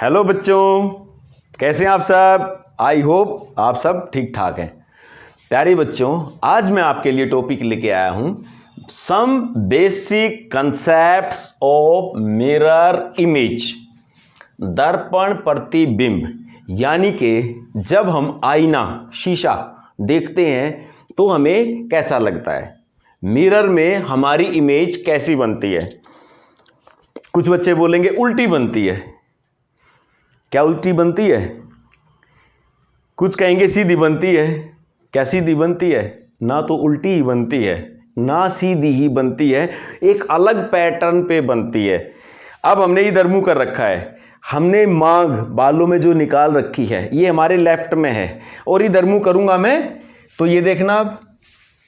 Hello बच्चों, कैसे हैं आप सब। आई होप आप सब ठीक ठाक हैं। प्यारे बच्चों, आज मैं आपके लिए टॉपिक लेके आया हूं some basic concepts of mirror image. दर्पण प्रतिबिंब, यानी कि जब हम आईना शीशा देखते हैं तो हमें कैसा लगता है, मिरर में हमारी इमेज कैसी बनती है। कुछ बच्चे बोलेंगे उल्टी बनती है। क्या उल्टी बनती है? कुछ कहेंगे सीधी बनती है। क्या सीधी बनती है? ना तो उल्टी ही बनती है ना सीधी ही बनती है, एक अलग पैटर्न पे बनती है। अब हमने इधर मुंह कर रखा है, हमने मांग बालों में जो निकाल रखी है ये हमारे लेफ्ट में है, और इधर मुंह करूंगा मैं तो ये देखना, अब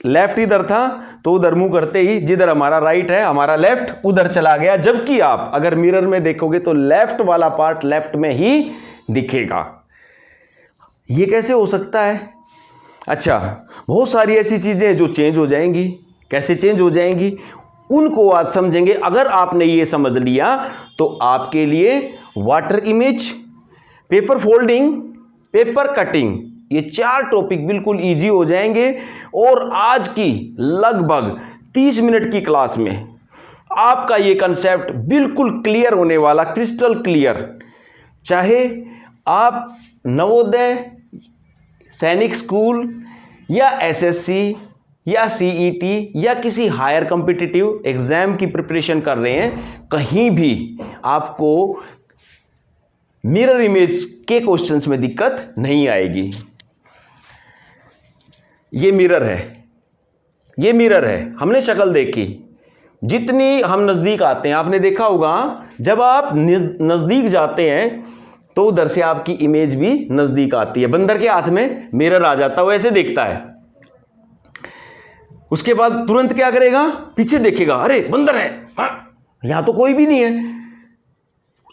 लेफ्ट इधर था तो उधर मुंह करते ही जिधर हमारा राइट है हमारा लेफ्ट उधर चला गया। जबकि आप अगर मिरर में देखोगे तो लेफ्ट वाला पार्ट लेफ्ट में ही दिखेगा। ये कैसे हो सकता है? अच्छा, बहुत सारी ऐसी चीजें जो चेंज हो जाएंगी। कैसे चेंज हो जाएंगी उनको आज समझेंगे। अगर आपने ये समझ लिया तो आपके लिए water image, paper folding, paper cutting, ये 4 टॉपिक बिल्कुल इजी हो जाएंगे। और आज की लगभग 30 मिनट की क्लास में आपका ये कंसेप्ट बिल्कुल क्लियर होने वाला, क्रिस्टल क्लियर। चाहे आप नवोदय, सैनिक स्कूल या एसएससी या सीईटी या किसी हायर कॉम्पिटिटिव एग्जाम की प्रिपरेशन कर रहे हैं, कहीं भी आपको मिरर इमेज के क्वेश्चंस में दिक्कत नहीं आएगी। ये मिरर है, ये मिरर है। हमने शक्ल देखी, जितनी हम नज़दीक आते हैं, आपने देखा होगा जब आप नज़दीक जाते हैं तो उधर से आपकी इमेज भी नज़दीक आती है। बंदर के हाथ में मिरर आ जाता है, वो ऐसे देखता है, उसके बाद तुरंत क्या करेगा, पीछे देखेगा, अरे बंदर है, यहां तो कोई भी नहीं है,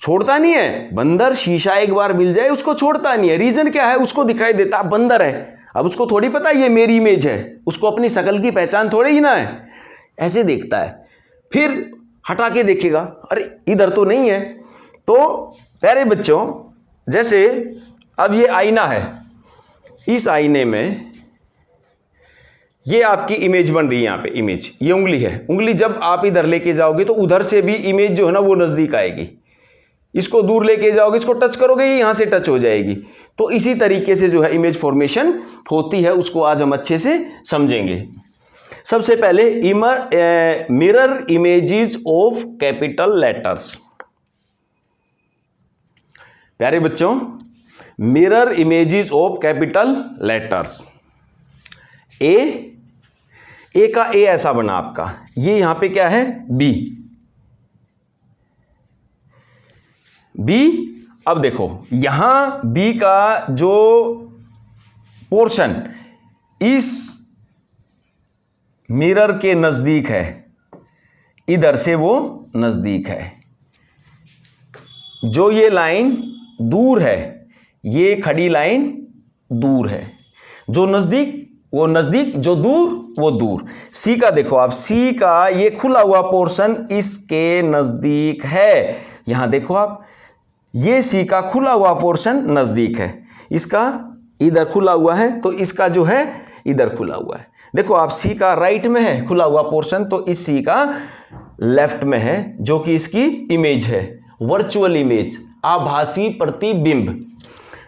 छोड़ता नहीं है। बंदर शीशा एक बार मिल जाए उसको छोड़ता नहीं है। रीजन क्या है? उसको दिखाई देता बंदर है। अब उसको थोड़ी पता ये मेरी इमेज है, उसको अपनी शकल की पहचान थोड़ी ही ना है। ऐसे देखता है, फिर हटा के देखेगा, अरे इधर तो नहीं है। तो प्यारे बच्चों, जैसे अब ये आईना है, इस आईने में ये आपकी इमेज बन रही है। यहाँ पे इमेज, ये उंगली है। उंगली जब आप इधर लेके जाओगे तो उधर से भी इमेज जो है ना वो नज़दीक आएगी। इसको दूर लेके जाओगे, इसको टच करोगे, ये यहाँ से टच हो जाएगी। तो इसी तरीके से जो है इमेज फॉर्मेशन होती है, उसको आज हम अच्छे से समझेंगे। सबसे पहले mirror images of capital letters. प्यारे बच्चों, mirror images of capital letters. A का ए ऐसा बना आपका, ये यहां पे क्या है, बी। बी, अब देखो यहां बी का जो पोर्शन इस मिरर के नजदीक है, इधर से वो नजदीक है। जो ये लाइन दूर है, ये खड़ी लाइन दूर है। जो नजदीक वो नजदीक, जो दूर वो दूर। सी का देखो आप, सी का ये खुला हुआ पोर्शन इसके नजदीक है। यहां देखो आप, ये सी का खुला हुआ पोर्शन नजदीक है, इसका इधर खुला हुआ है, तो इसका जो है इधर खुला हुआ है। देखो आप, सी का राइट में है खुला हुआ पोर्शन, तो इस सी का लेफ्ट में है, जो कि इसकी इमेज है, वर्चुअल इमेज, आभासी प्रतिबिंब।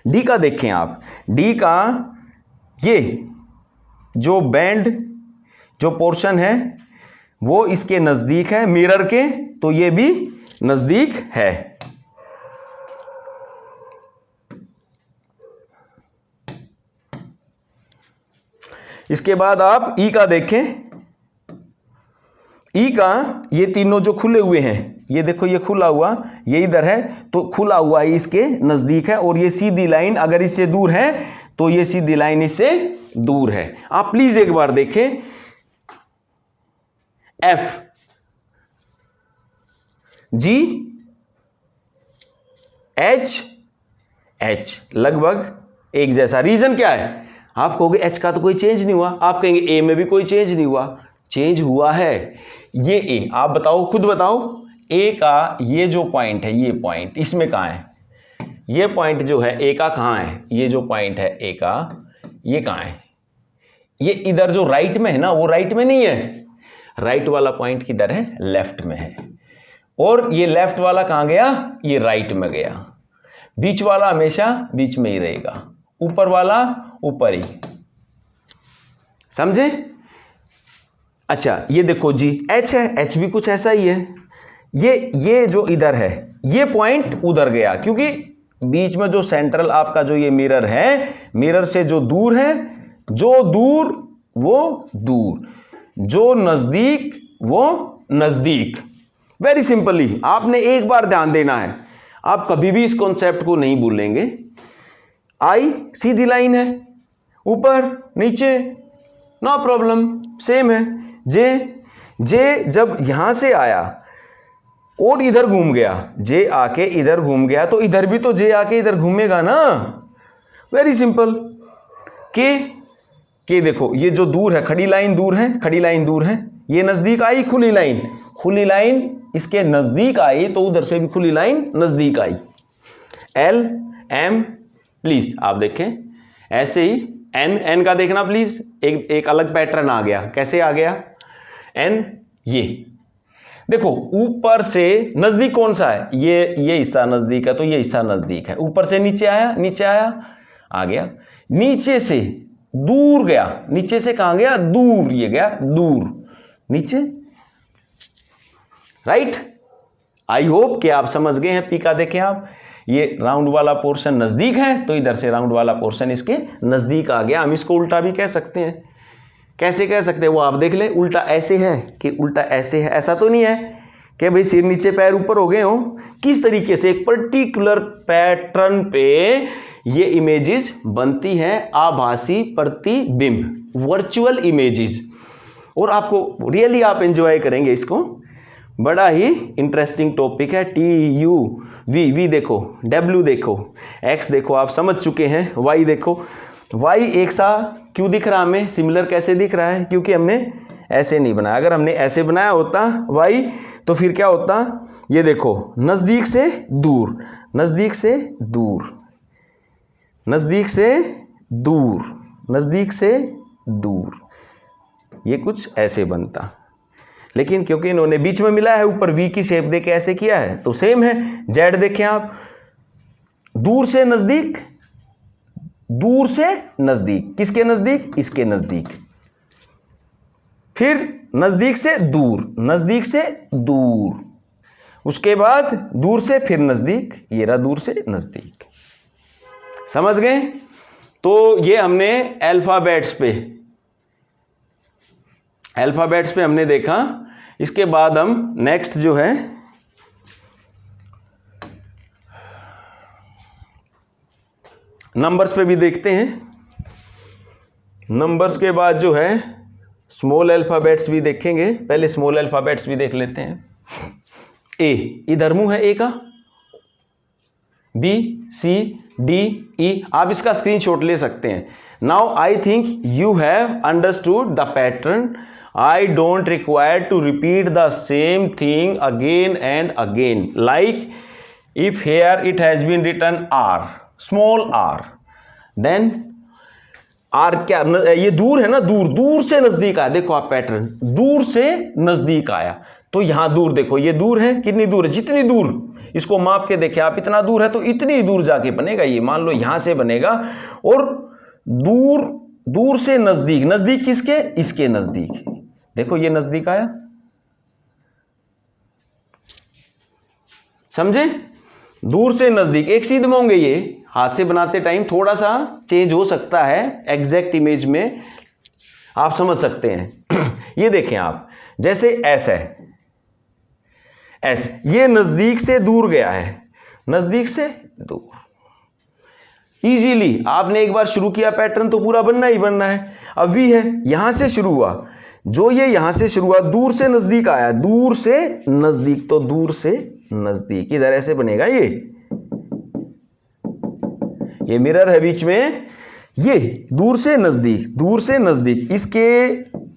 डी का देखें आप, डी का ये जो बैंड जो पोर्शन है वो इसके नजदीक है मिरर के, तो ये भी नजदीक है। इसके बाद आप ई का देखें। ई का ये तीनों जो खुले हुए हैं, ये देखो ये खुला हुआ, ये इधर है, तो खुला हुआ ही इसके नजदीक है। और ये सीधी लाइन अगर इससे दूर है तो ये सीधी लाइन इससे दूर है। आप प्लीज एक बार देखें, एफ, जी, एच, एच लगभग एक जैसा। रीजन क्या है? आप कहोगे एच का तो कोई चेंज नहीं हुआ, आप कहेंगे ए में भी कोई चेंज नहीं हुआ। चेंज हुआ है, ये ए, आप बताओ, खुद बताओ, ए का ये जो पॉइंट है, ये पॉइंट इसमें कहां है? ये पॉइंट जो है ए का कहाँ है, ये जो पॉइंट है ए का, ये कहाँ है, ये इधर जो राइट में है ना, वो राइट में नहीं है, राइट वाला पॉइंट किधर है, लेफ्ट में है। और ये लेफ्ट वाला कहाँ गया, ये राइट में गया। बीच वाला हमेशा बीच में ही रहेगा, ऊपर वाला ऊपर ही, समझे। अच्छा ये देखो जी एच है, एच भी कुछ ऐसा ही है। ये जो इधर है ये पॉइंट उधर गया, क्योंकि बीच में जो सेंट्रल आपका जो ये मिरर है, मिरर से जो दूर है, जो दूर वो दूर, जो नजदीक वो नजदीक। वेरी सिंपली आपने एक बार ध्यान देना है, आप कभी भी इस कॉन्सेप्ट को नहीं भूलेंगे। आई सीधी लाइन है, ऊपर नीचे नो प्रॉब्लम, सेम है। जे जब यहां से आया और इधर घूम गया, जे आके इधर घूम गया, तो इधर भी तो जे आके इधर घूमेगा ना। Very simple. के देखो ये जो दूर है, खड़ी लाइन दूर है, खड़ी लाइन दूर है, ये नजदीक आई खुली लाइन, खुली लाइन इसके नजदीक आई, तो उधर से भी खुली लाइन नजदीक आई। एल एम प्लीज आप देखें, ऐसे ही एन का देखना प्लीज, एक अलग पैटर्न आ गया। कैसे आ गया एन, ये देखो ऊपर से नजदीक कौन सा है, ये हिस्सा नजदीक है, तो ये हिस्सा नजदीक है। ऊपर से नीचे आया, नीचे आया आ गया, नीचे से दूर गया, नीचे से कहां गया, दूर, ये गया दूर नीचे, राइट। आई होप कि आप समझ गए हैं। पी का देखें आप, ये राउंड वाला पोर्शन नजदीक है, तो इधर से राउंड वाला पोर्शन इसके नजदीक आ गया। हम इसको उल्टा भी कह सकते हैं। कैसे कह सकते हैं वो आप देख ले। उल्टा ऐसे है कि उल्टा ऐसे है, ऐसा तो नहीं है कि भाई सिर नीचे पैर ऊपर हो गए हो। किस तरीके से एक पर्टिकुलर पैटर्न पे ये इमेजेस बनती हैं, आभासी प्रतिबिंब, वर्चुअल इमेजेस। और आपको रियली आप एंजॉय करेंगे इसको, बड़ा ही इंटरेस्टिंग टॉपिक है। टी यू वी देखो, डब्ल्यू देखो, एक्स देखो, आप समझ चुके हैं। वाई देखो, वाई एक सा क्यों दिख रहा हमें, सिमिलर कैसे दिख रहा है, क्योंकि हमने ऐसे नहीं बनाया। अगर हमने ऐसे बनाया होता वाई, तो फिर क्या होता, ये देखो नजदीक से दूर, नजदीक से दूर, नजदीक से दूर, नजदीक से दूर, ये कुछ ऐसे बनता। लेकिन क्योंकि इन्होंने बीच में मिला है, ऊपर वी की शेप देके ऐसे किया है, तो सेम है। जेड देखें आप, दूर से नजदीक, दूर से नजदीक, किसके नजदीक, इसके नजदीक, फिर नजदीक से दूर, नजदीक से दूर, उसके बाद दूर से फिर नजदीक, ये रहा दूर से नजदीक। समझ गए। तो ये हमने अल्फाबेट्स पे हमने देखा। इसके बाद हम नेक्स्ट जो है नंबर्स पे भी देखते हैं। नंबर्स के बाद जो है स्मॉल अल्फाबेट्स भी देखेंगे। पहले स्मॉल अल्फाबेट्स भी देख लेते हैं। ए, इधर मुंह है ए का, बी सी डी ई, आप इसका स्क्रीनशॉट ले सकते हैं। Now I think you have understood the pattern. I don't require to repeat the same thing again and again. Like if here it has been written R, small r, then R क्या, ये दूर है ना, दूर, दूर से नजदीक आया। देखो आप पैटर्न, दूर से नजदीक आया, तो यहां दूर देखो, ये दूर है, कितनी दूर है, जितनी दूर, इसको माप के देखे आप, इतना दूर है तो इतनी दूर जाके बनेगा। ये मान लो यहां से बनेगा, और दूर, दूर से नजदीक, नजदीक किसके, इसके नजदीक। देखो ये नजदीक आया, समझे। दूर से नजदीक एक सीध में होंगे, ये हाथ से बनाते टाइम थोड़ा सा चेंज हो सकता है, एग्जैक्ट इमेज में आप समझ सकते हैं। ये देखें आप, जैसे एस है, एस, ये नजदीक से दूर गया है, नजदीक से दूर। इजीली आपने एक बार शुरू किया पैटर्न तो पूरा बनना ही बनना है। अब वी है, यहां से शुरू हुआ, जो ये यहां से शुरू हुआ, दूर से नजदीक आया, दूर से नजदीक, तो दूर से नजदीक इधर ऐसे बनेगा। ये मिरर है बीच में, ये दूर से नजदीक, दूर से नजदीक, इसके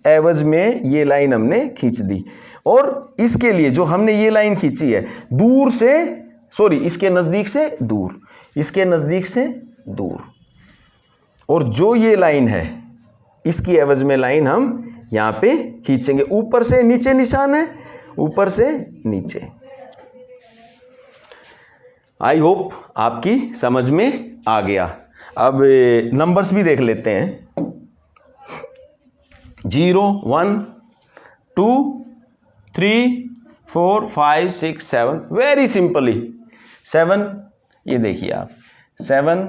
एवज में ये लाइन हमने खींच दी। और इसके लिए जो हमने ये लाइन खींची है, दूर से सॉरी, इसके नजदीक से दूर, इसके नजदीक से दूर। और जो ये लाइन है इसकी एवज में लाइन हम यहां पे खींचेंगे। ऊपर से नीचे निशान है, ऊपर से नीचे। आई होप आपकी समझ में आ गया। अब नंबर्स भी देख लेते हैं। 0 1 2 3 4 5 6 7, वेरी सिंपली 7। ये देखिए आप, 7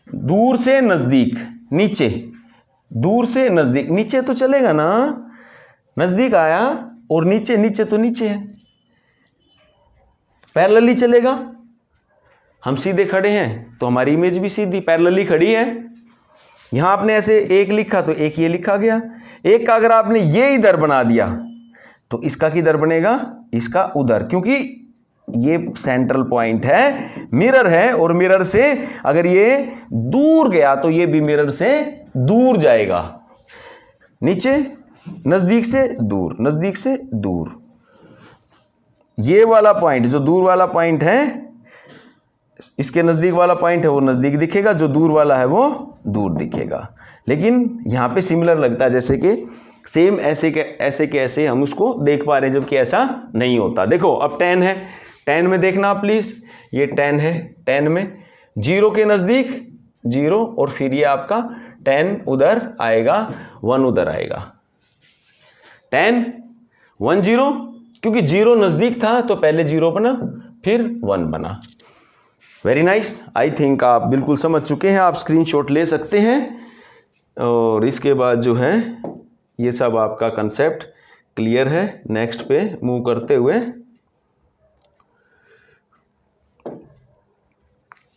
दूर से नजदीक, नीचे, दूर से नजदीक, नीचे तो चलेगा ना, नजदीक आया और नीचे, नीचे तो नीचे है, पैरेलली चलेगा। हम सीधे खड़े हैं तो हमारी इमेज भी सीधी पैरेलली खड़ी है। यहां आपने ऐसे एक लिखा तो एक ये लिखा गया। एक का अगर आपने ये इधर बना दिया तो इसका किधर बनेगा, इसका उधर, क्योंकि ये सेंट्रल पॉइंट है, मिरर है, और मिरर से अगर ये दूर गया तो ये भी मिरर से दूर जाएगा। नीचे, नजदीक से दूर, नजदीक से दूर। ये वाला पॉइंट जो दूर वाला पॉइंट है, इसके नजदीक वाला पॉइंट है वो नजदीक दिखेगा, जो दूर वाला है वो दूर दिखेगा। लेकिन यहां पे सिमिलर लगता है, जैसे कि सेम ऐसे के ऐसे हम उसको देख पा रहे हैं, जबकि ऐसा नहीं होता। देखो अब 10 है, 10 में देखना प्लीज, ये 10 है, 10 में 0 के नजदीक 0, और फिर ये आपका 10 उधर आएगा, 1 उधर आएगा। 10 1 0, क्योंकि 0 नजदीक था तो पहले 0 बना, फिर 1 बना। Very nice. आई थिंक आप बिल्कुल समझ चुके हैं, आप स्क्रीनशॉट ले सकते हैं। और इसके बाद जो है ये सब आपका कंसेप्ट क्लियर है। नेक्स्ट पे मूव करते हुए,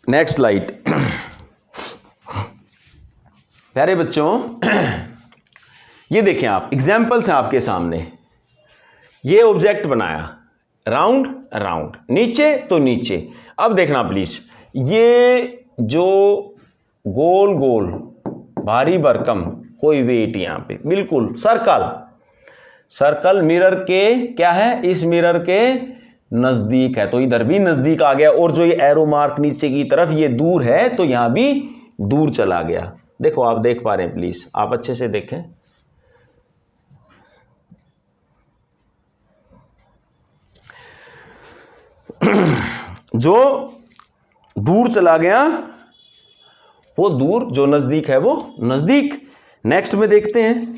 नेक्स्ट स्लाइड। प्यारे बच्चों, ये देखें आप, एग्जाम्पल्स हैं आपके सामने। ये ऑब्जेक्ट बनाया, राउंड राउंड, नीचे तो नीचे। अब देखना प्लीज, ये जो गोल गोल भारी भरकम कोई वेट यहां पे, बिल्कुल सर्कल, सर्कल मिरर के क्या है, इस मिरर के नजदीक है, तो इधर भी नजदीक आ गया। और जो ये एरो मार्क नीचे की तरफ ये दूर है, तो यहां भी दूर चला गया। देखो आप देख पा रहे हैं, प्लीज आप अच्छे से देखें। जो दूर चला गया वो दूर, जो नजदीक है वो नजदीक। नेक्स्ट में देखते हैं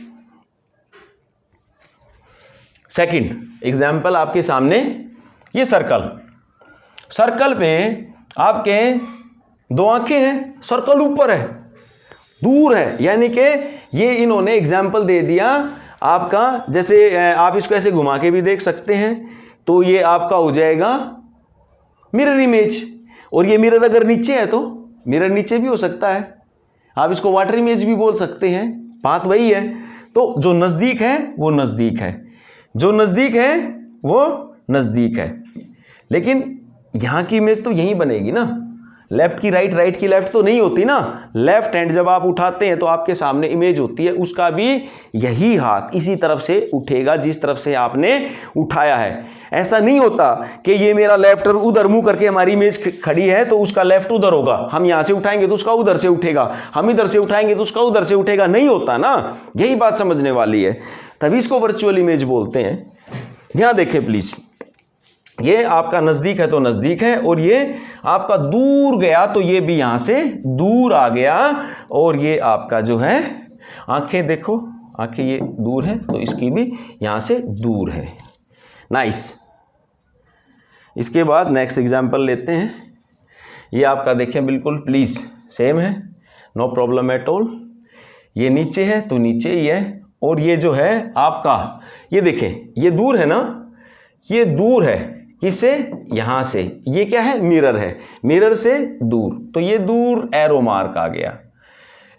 सेकंड एग्जाम्पल आपके सामने। ये सर्कल, सर्कल पे आपके 2 आंखें हैं, सर्कल ऊपर है, दूर है, यानी कि ये इन्होंने एग्जाम्पल दे दिया आपका। जैसे आप इसको ऐसे घुमा के भी देख सकते हैं, तो ये आपका हो जाएगा मिरर इमेज। और ये मिरर अगर नीचे है तो मिरर नीचे भी हो सकता है, आप इसको वाटर इमेज भी बोल सकते हैं, बात वही है। तो जो नजदीक है वो नजदीक है, जो नजदीक है वो नजदीक है। लेकिन यहां की इमेज तो यही बनेगी ना, लेफ्ट की राइट, राइट की लेफ्ट तो नहीं होती ना। लेफ्ट हैंड जब आप उठाते हैं तो आपके सामने इमेज होती है, उसका भी यही हाथ इसी तरफ से उठेगा जिस तरफ से आपने उठाया है। ऐसा नहीं होता कि ये मेरा लेफ्ट उधर मुंह करके हमारी इमेज खड़ी है तो उसका लेफ्ट उधर होगा, हम यहां से उठाएंगे तो उसका उधर से उठेगा, हम इधर से उठाएंगे तो उसका उधर से उठेगा, नहीं होता ना। यही बात समझने वाली है, तभी इसको वर्चुअल इमेज बोलते हैं। यहां देखें प्लीज, ये आपका नजदीक है तो नजदीक है, और ये आपका दूर गया तो ये भी यहां से दूर आ गया। और ये आपका जो है आंखें देखो, आंखें ये दूर है तो इसकी भी यहां से दूर है। नाइस। इसके बाद नेक्स्ट एग्जांपल लेते हैं। ये आपका देखें बिल्कुल प्लीज सेम है, नो प्रॉब्लम एट ऑल। ये नीचे है तो नीचे ही है, और ये जो है आपका, ये देखें ये दूर है ना, ये दूर है किससे, यहां से। ये क्या है, मिरर है, मिरर से दूर, तो ये दूर एरो मार्क आ गया।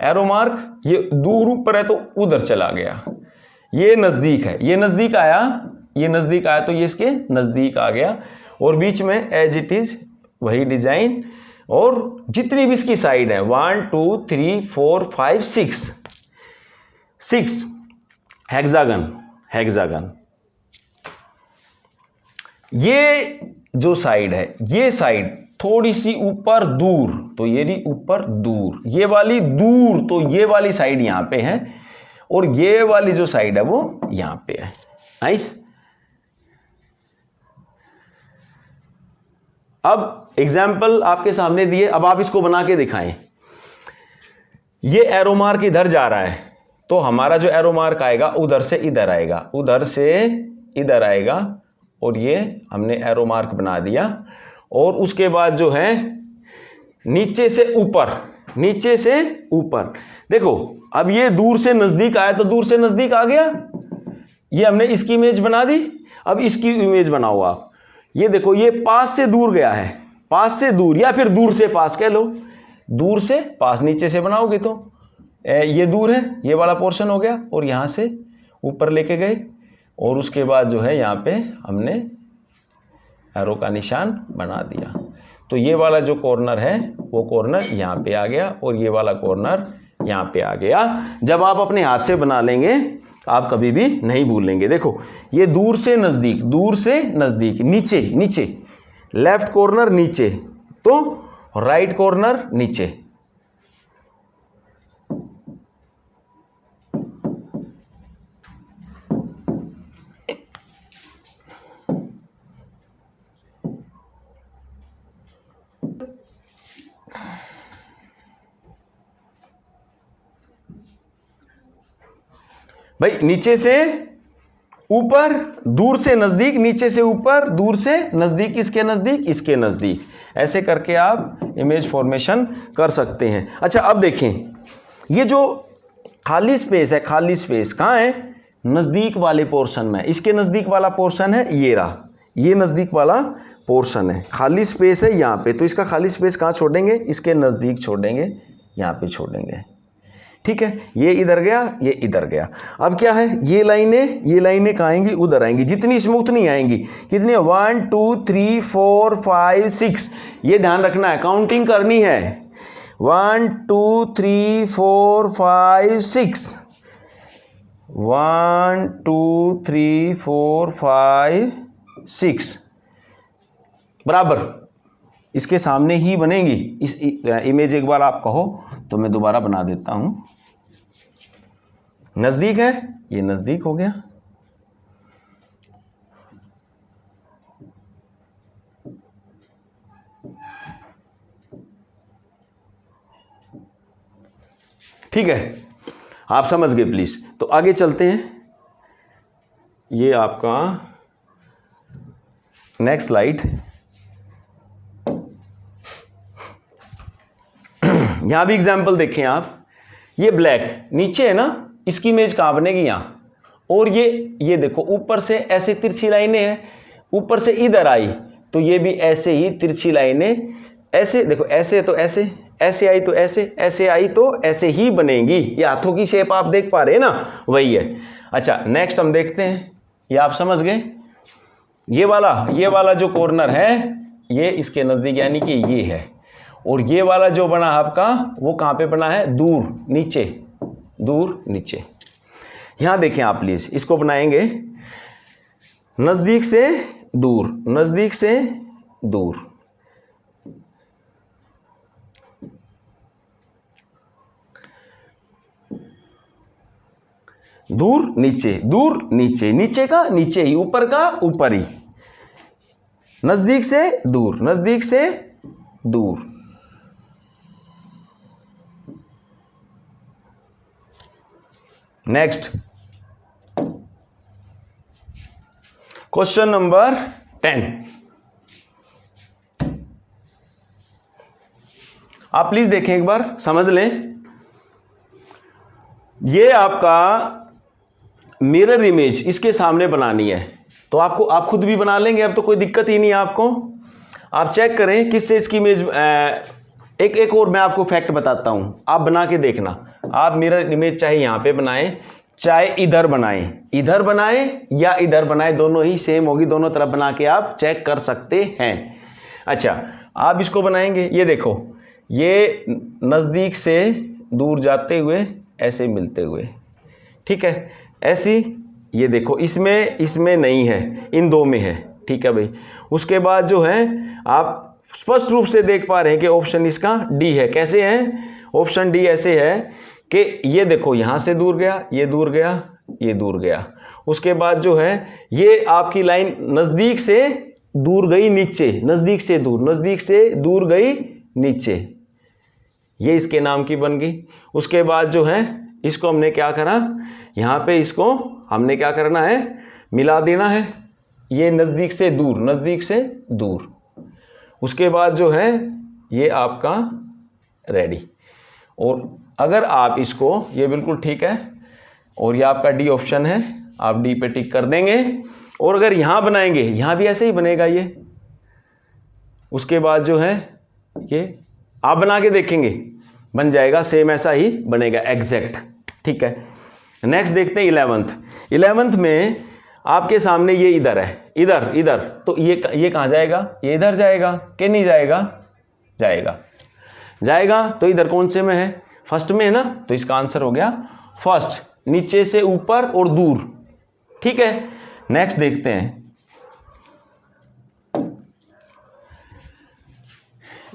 एरो मार्क ये दूर ऊपर है तो उधर चला गया। ये नजदीक है, ये नजदीक आया, ये नजदीक आया तो ये इसके नजदीक आ गया। और बीच में एज इट इज वही डिजाइन, और जितनी भी इसकी साइड है 1 2 3 4 5 6 हेक्सागन, हेक्सागन। ये जो साइड है, ये साइड थोड़ी सी ऊपर दूर, तो ये भी ऊपर दूर, ये वाली दूर, तो ये वाली साइड यहां पे है और ये वाली जो साइड है वो यहां पे है। नाइस। अब एग्जाम्पल आपके सामने दिए, अब आप इसको बना के दिखाएं। ये एरो मार्क इधर जा रहा है, तो हमारा जो एरो मार्क आएगा उधर से इधर आएगा, उधर से इधर आएगा, और ये हमने एरो मार्क बना दिया। और उसके बाद जो है नीचे से ऊपर, नीचे से ऊपर, देखो अब ये दूर से नजदीक आया तो दूर से नजदीक आ गया, ये हमने इसकी इमेज बना दी। अब इसकी इमेज बनाओ आप, ये देखो ये पास से दूर गया है, पास से दूर, या फिर दूर से पास कह लो, दूर से पास नीचे से बनाओगे तो ये दूर है, ये वाला पोर्शन हो गया, और यहाँ से ऊपर लेके गए, और उसके बाद जो है यहाँ पे हमने एरो का निशान बना दिया। तो ये वाला जो कॉर्नर है वो कॉर्नर यहाँ पे आ गया, और ये वाला कॉर्नर यहाँ पे आ गया। जब आप अपने हाथ से बना लेंगे आप कभी भी नहीं भूलेंगे। देखो ये दूर से नज़दीक, दूर से नज़दीक, नीचे नीचे, लेफ्ट कॉर्नर नीचे, तो राइट कॉर्नर नीचे। भाई नीचे से ऊपर, दूर से नजदीक, नीचे से ऊपर, दूर से नजदीक, इसके नजदीक, इसके नजदीक, ऐसे करके आप इमेज फॉर्मेशन कर सकते हैं। अच्छा अब देखें, ये जो खाली स्पेस है, खाली स्पेस कहाँ है? नजदीक वाले पोर्शन में। इसके नजदीक वाला पोर्शन है ये रहा, ये नजदीक वाला पोर्शन है, खाली स्पेस है यहाँ पे। तो इसका खाली स्पेस कहाँ छोड़ेंगे? इसके नजदीक छोड़ेंगे, यहाँ पे छोड़ेंगे। ठीक है, ये इधर गया, ये इधर गया। अब क्या है, ये लाइनें कहाँ आएंगी? उधर आएंगी। जितनी इसमें उतनी आएंगी। कितनी? 1 2 3 4 5 6। ये ध्यान रखना है, काउंटिंग करनी है। 1 2 3 4 5 6, 1 2 3 4 5 6 बराबर इसके सामने ही बनेगी। इस इमेज एक बार आप कहो तो मैं दोबारा बना देता हूं। नजदीक है, ये नजदीक हो गया। ठीक है, आप समझ गए प्लीज। तो आगे चलते हैं। ये आपका नेक्स्ट स्लाइड। यहां भी एग्जाम्पल देखें आप। ये ब्लैक नीचे है ना, इसकी इमेज कहां बनेगी? यहां। और ये देखो ऊपर से ऐसे तिरछी लाइनें हैं, ऊपर से इधर आई तो ये भी ऐसे ही तिरछी लाइनें, ऐसे देखो, ऐसे तो ऐसे, ऐसे आई तो ऐसे, ऐसे आई तो ऐसे ही बनेगी। ये हाथों की शेप आप देख पा रहे हैं ना, वही है। अच्छा नेक्स्ट हम देखते हैं। ये आप समझ गए। ये वाला जो कॉर्नर है ये इसके नजदीक, यानी कि ये है। और ये वाला जो बना आपका वो कहां पे बना है? दूर नीचे, दूर नीचे। यहां देखें आप प्लीज, इसको बनाएंगे नजदीक से दूर, नजदीक से दूर। दूर नीचे, दूर नीचे, नीचे का नीचे ही, ऊपर का ऊपर ही। नजदीक से दूर, नजदीक से दूर। Next question number 10। आप प्लीज देखें एक बार, समझ लें। ये आपका मिरर इमेज इसके सामने बनानी है, तो आप खुद भी बना लेंगे, अब तो कोई दिक्कत ही नहीं है आपको। आप चेक करें किससे इसकी इमेज। एक और मैं आपको फैक्ट बताता हूं, आप बना के देखना। आप मिरर इमेज चाहे यहां पे बनाएं, चाहे इधर बनाएं या इधर बनाएं, दोनों ही सेम होगी। दोनों तरफ बना के आप चेक कर सकते हैं। अच्छा आप इसको बनाएंगे, ये देखो, ये नज़दीक से दूर जाते हुए ऐसे मिलते हुए, ठीक है, ऐसी। ये देखो इसमें नहीं है, इन दो में है, ठीक है भाई। उसके बाद जो है आप स्पष्ट रूप से देख पा रहे हैं कि ऑप्शन इसका डी है। कैसे है? ऑप्शन डी ऐसे है कि ये देखो यहां से दूर गया, ये दूर गया, ये दूर गया। उसके बाद जो है ये आपकी लाइन नजदीक से दूर गई नीचे, नजदीक से दूर, नजदीक से दूर गई नीचे, ये इसके नाम की बन गई। उसके बाद जो है इसको हमने क्या करा, यहां पे इसको हमने क्या करना है, मिला देना है, ये नजदीक से दूर, नजदीक से दूर। उसके बाद जो है ये आपका रेडी। और अगर आप इसको, ये बिल्कुल ठीक है, और ये आपका डी ऑप्शन है, आप डी पे टिक कर देंगे। और अगर यहां बनाएंगे, यहां भी ऐसे ही बनेगा ये। उसके बाद जो है ये आप बना के देखेंगे, बन जाएगा, सेम ऐसा ही बनेगा एग्जैक्ट, ठीक है। नेक्स्ट देखते हैं 11th में आपके सामने ये इधर है, इधर इधर, तो ये कहाँ जाएगा, ये इधर जाएगा कि नहीं जाएगा, जाएगा, जाएगा। तो इधर कौन से में है, फर्स्ट में है ना, तो इसका आंसर हो गया फर्स्ट, नीचे से ऊपर और दूर, ठीक है। नेक्स्ट देखते हैं,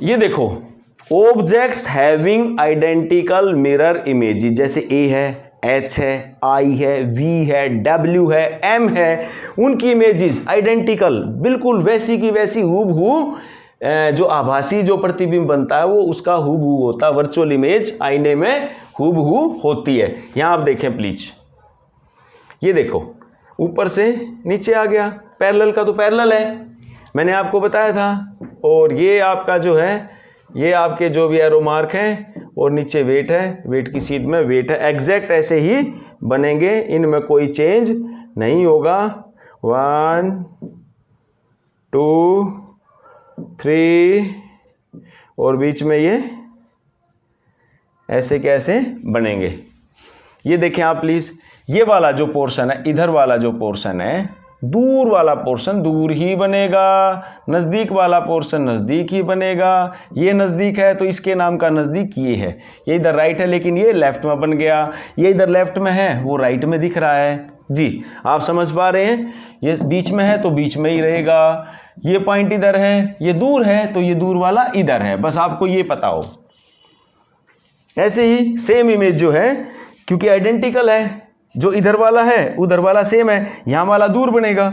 ये देखो, objects having identical mirror images, जैसे ए है, एच है, आई है, वी है, डब्ल्यू है, एम है, उनकी इमेजेस आइडेंटिकल, बिल्कुल वैसी की वैसी हूबहू, जो आभासी जो प्रतिबिंब बनता है वो उसका हूबहू होता है। वर्चुअल इमेज आईने में हूबहू होती है। यहां आप देखें प्लीज, ये देखो ऊपर से नीचे आ गया, पैरेलल का तो पैरेलल है, मैंने आपको बताया था। और ये आपका जो है, ये आपके जो भी एरो मार्क हैं, और नीचे वेट है, वेट की सीध में वेट है, एग्जैक्ट ऐसे ही बनेंगे, इनमें कोई चेंज नहीं होगा। 1 2 3 और बीच में ये ऐसे कैसे बनेंगे, ये देखें आप प्लीज। ये वाला जो पोर्शन है, इधर वाला जो पोर्शन है, दूर वाला पोर्शन दूर ही बनेगा, नज़दीक वाला पोर्शन नज़दीक ही बनेगा। ये नज़दीक है तो इसके नाम का नज़दीक ये है, ये इधर राइट है लेकिन ये लेफ्ट में बन गया, ये इधर लेफ्ट में है वो राइट में दिख रहा है। जी आप समझ पा रहे हैं, ये बीच में है तो बीच में ही रहेगा, ये पॉइंट इधर है, ये दूर है तो ये दूर वाला इधर है, बस आपको ये पता हो। ऐसे ही सेम इमेज जो है, क्योंकि आइडेंटिकल है, जो इधर वाला है उधर वाला सेम है, यहां वाला दूर बनेगा।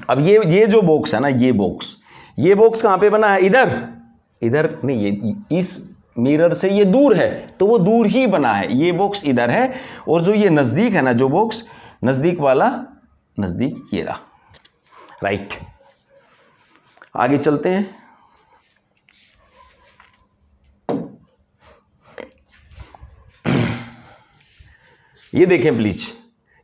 अब ये जो बॉक्स है ना, ये बॉक्स कहां पे बना है, इधर नहीं, ये इस मिरर से ये दूर है तो वो दूर ही बना है, ये बॉक्स इधर है। और जो ये नजदीक है ना, जो बॉक्स नजदीक वाला, नजदीक ये रहा, राइट। आगे चलते हैं, ये देखें प्लीज,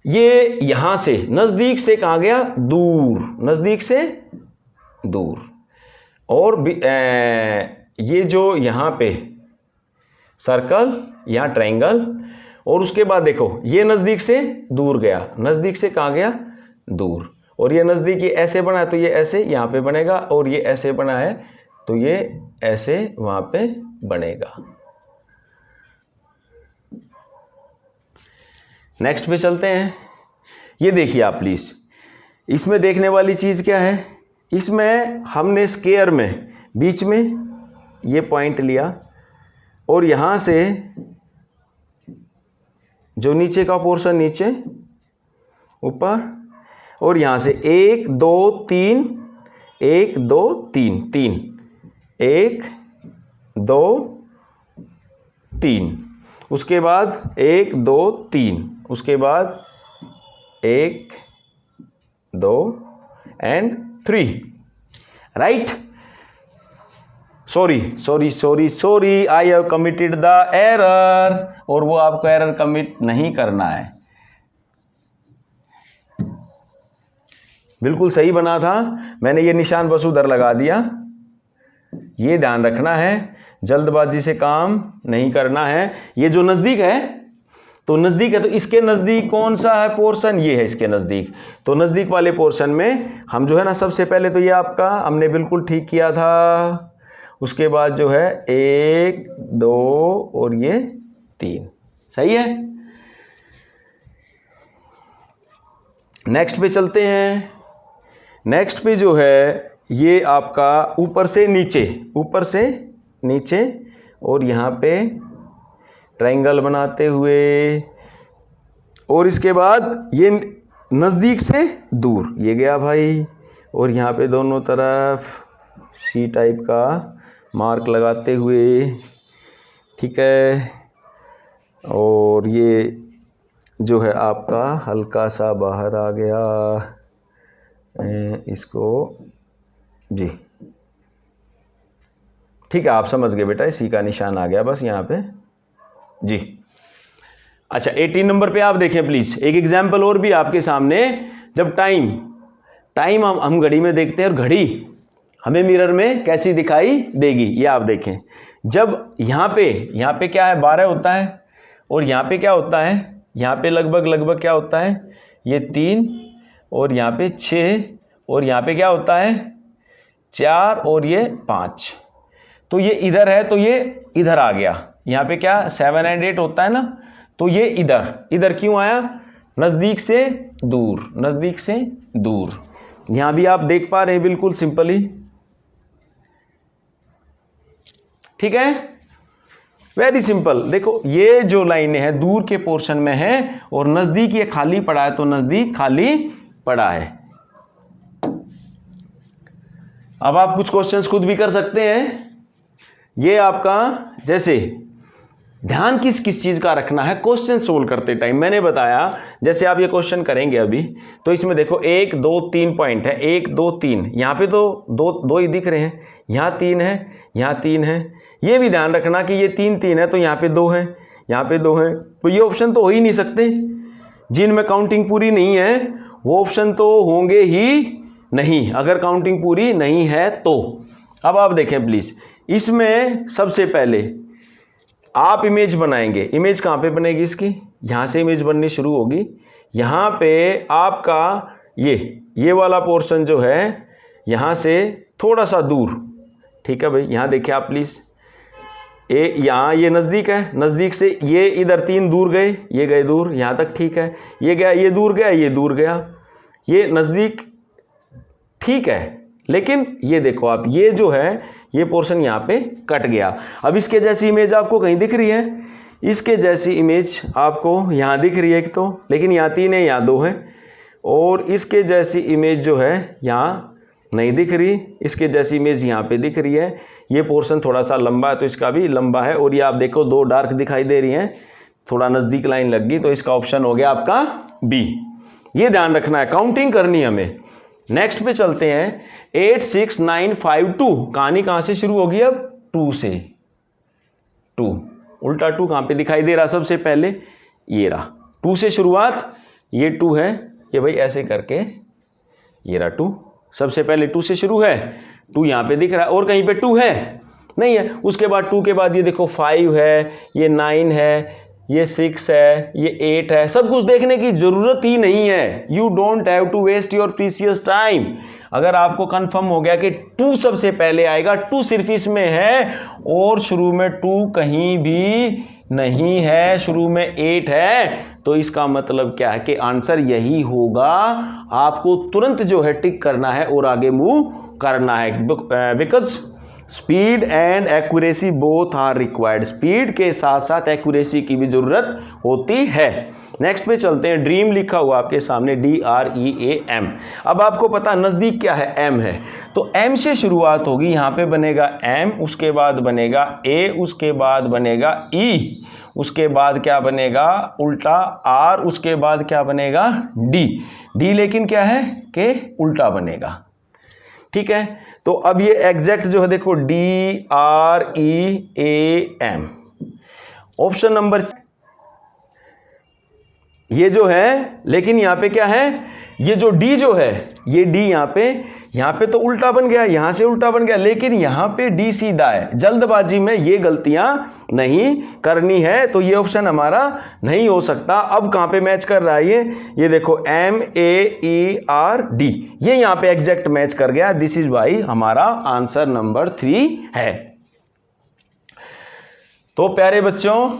ये यहां से नजदीक से कहां गया, दूर, नजदीक से दूर। और ये जो यहां पे सर्कल, यहां ट्रायंगल, और उसके बाद देखो ये नजदीक से दूर गया, नजदीक से कहां गया, दूर। और ये नजदीक, ये ऐसे बना है तो ये ऐसे यहां पे बनेगा, और ये ऐसे बना है तो ये ऐसे वहां पे बनेगा। नेक्स्ट पे चलते हैं, ये देखिए आप प्लीज, इसमें देखने वाली चीज क्या है, इसमें हमने स्क्वायर में बीच में ये पॉइंट लिया, और यहां से जो नीचे का पोर्शन नीचे ऊपर, और यहां से 1 2 3 1 2 3 3 1 2 3, उसके बाद 1 2 3, उसके बाद 1 2 and 3, right. Sorry I have committed the error, और वो आपको एरर कमिट नहीं करना है, बिल्कुल सही बना था, मैंने ये निशान बस उधर लगा दिया। ये ध्यान रखना है, जल्दबाजी से काम नहीं करना है। ये जो नजदीक है, तो नज़दीक है, तो इसके नज़दीक कौन सा है पोर्शन, ये है इसके नज़दीक। तो नज़दीक वाले पोर्शन में हम जो है ना, सबसे पहले तो ये आपका हमने बिल्कुल ठीक किया था, उसके बाद जो है 1 2 और ये 3, सही है। नेक्स्ट पे चलते हैं। नेक्स्ट पे जो है ये आपका ऊपर से नीचे और यहाँ पे ट्रायंगल बनाते हुए, और इसके बाद ये नज़दीक से दूर ये गया भाई, और यहाँ पे दोनों तरफ सी टाइप का मार्क लगाते हुए, ठीक है। और ये जो है आपका हल्का सा बाहर आ गया, इसको जी, ठीक है, आप समझ गए बेटा, सी का निशान आ गया बस यहाँ पे जी। अच्छा 18 नंबर पे आप देखें प्लीज, एक एग्जाम्पल और भी आपके सामने। जब टाइम हम घड़ी में देखते हैं और घड़ी हमें मिरर में कैसी दिखाई देगी, ये आप देखें। जब यहाँ पे क्या है 12 होता है, और यहाँ पे क्या होता है, यहाँ पे लगभग क्या होता है, ये 3 और यहाँ पे 6 और यहाँ पे क्या होता है 4 और ये 5। तो ये इधर है तो ये इधर आ गया, यहाँ पे क्या 7 और 8 होता है ना, तो ये इधर क्यों आया, नज़दीक से दूर। यहाँ भी आप देख पा रहे हैं बिल्कुल सिंपली, ठीक है, वेरी सिंपल। देखो ये जो लाइनें हैं दूर के पोर्शन में है और नज़दीक ये खाली पड़ा है, तो नज़दीक खाली पड़ा है। अब आप कुछ क्वेश्चंस खुद भी कर सकते हैं। ये आपका जैसे ध्यान किस चीज का रखना है क्वेश्चन सोल्व करते टाइम, मैंने बताया जैसे आप ये क्वेश्चन करेंगे अभी, तो इसमें देखो 1 2 3 पॉइंट है, 1 2 3, यहाँ पे तो दो ही दिख रहे हैं, यहाँ 3 है, यहाँ 3 है। ये भी ध्यान रखना कि ये 3 3 है तो यहाँ पे 2 है, यहाँ पे 2 है, तो ये ऑप्शन तो हो ही नहीं सकते, जिनमें काउंटिंग पूरी नहीं है वो ऑप्शन तो होंगे ही नहीं, अगर काउंटिंग पूरी नहीं है तो। अब आप देखें प्लीज, इसमें सबसे पहले आप इमेज बनाएंगे। इमेज कहाँ पे बनेगी इसकी, यहाँ से इमेज बननी शुरू होगी, यहाँ पे आपका ये वाला पोर्शन जो है यहाँ से थोड़ा सा दूर, ठीक है भाई। यहाँ देखिए आप प्लीज, यहाँ ये नज़दीक है, नज़दीक से ये इधर 3 दूर गए, ये गए दूर, यहाँ तक ठीक है, ये गया, ये दूर गया, ये दूर गया, ये नज़दीक ठीक है। लेकिन ये देखो आप, ये जो है ये पोर्शन यहाँ पे कट गया। अब इसके जैसी इमेज आपको कहीं दिख रही है, इसके जैसी इमेज आपको यहाँ दिख रही है एक तो, लेकिन यहाँ 3 है, यहाँ 2 है, और इसके जैसी इमेज जो है यहाँ नहीं दिख रही, इसके जैसी इमेज यहाँ पे दिख रही है। ये पोर्शन थोड़ा सा लंबा है तो इसका भी लंबा है, और ये आप देखो 2 डार्क दिखाई दे रही हैं, थोड़ा नज़दीक लाइन लग गई, तो इसका ऑप्शन हो गया आपका बी। ये ध्यान रखना है, काउंटिंग करनी है हमें। नेक्स्ट पे चलते हैं, 8 6 9 5 2, कहानी कहाँ से शुरू होगी अब, 2 से। 2 उल्टा 2 कहाँ पे दिखाई दे रहा, सबसे पहले ये रहा 2 से शुरुआत, ये 2 है, ये भाई ऐसे करके ये रहा 2, सबसे पहले 2 से शुरू है, 2 यहाँ पे दिख रहा है, और कहीं पे 2 है नहीं है। उसके बाद 2 के बाद ये देखो 5 है, ये 9 है, ये 6 है, ये 8 है, सब कुछ देखने की जरूरत ही नहीं है। You don't have to waste your precious time. अगर आपको कंफर्म हो गया कि 2 सबसे पहले आएगा, 2 सिर्फ इसमें है और शुरू में 2 कहीं भी नहीं है, शुरू में 8 है, तो इसका मतलब क्या है कि आंसर यही होगा। आपको तुरंत जो है टिक करना है और आगे मूव करना है, because speed and accuracy both are required. Speed के साथ साथ एक्यूरेसी की भी जरूरत होती है। नेक्स्ट पे चलते हैं, ड्रीम लिखा हुआ आपके सामने, DREAM। अब आपको पता नज़दीक क्या है, M है, तो M से शुरुआत होगी, यहाँ पे बनेगा M, उसके बाद बनेगा A, उसके बाद बनेगा E, उसके बाद क्या बनेगा उल्टा R, उसके बाद क्या बनेगा D लेकिन क्या है कि उल्टा बनेगा, ठीक है। तो अब ये एग्जैक्ट जो है देखो DREAM, ऑप्शन नंबर ये जो है, लेकिन यहाँ पे क्या है, ये जो डी जो है, ये डी यहाँ पे तो उल्टा बन गया, यहाँ से उल्टा बन गया, लेकिन यहाँ पे डी सीधा है। जल्दबाजी में ये गलतियां नहीं करनी है, तो ये ऑप्शन हमारा नहीं हो सकता। अब कहाँ पे मैच कर रहा है ये देखो MEERD, ये यहाँ पे एग्जैक्ट मैच कर गया। दिस इज वाई हमारा आंसर नंबर 3 है। तो प्यारे बच्चों,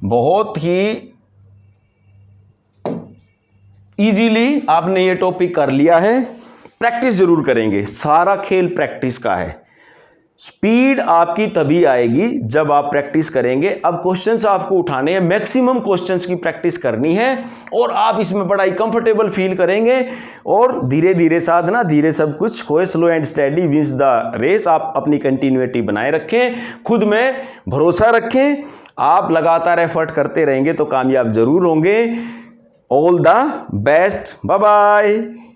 बहुत ही इजीली आपने ये टॉपिक कर लिया है। प्रैक्टिस जरूर करेंगे, सारा खेल प्रैक्टिस का है। स्पीड आपकी तभी आएगी जब आप प्रैक्टिस करेंगे। अब क्वेश्चंस आपको उठाने हैं, मैक्सिमम क्वेश्चंस की प्रैक्टिस करनी है और आप इसमें बड़ा ही कंफर्टेबल फील करेंगे। और धीरे धीरे साधना, धीरे सब कुछ होए, slow and steady wins the race. आप अपनी कंटिन्यूटी बनाए रखें, खुद में भरोसा रखें। आप लगातार एफर्ट करते रहेंगे तो कामयाब जरूर होंगे। All the best, bye bye.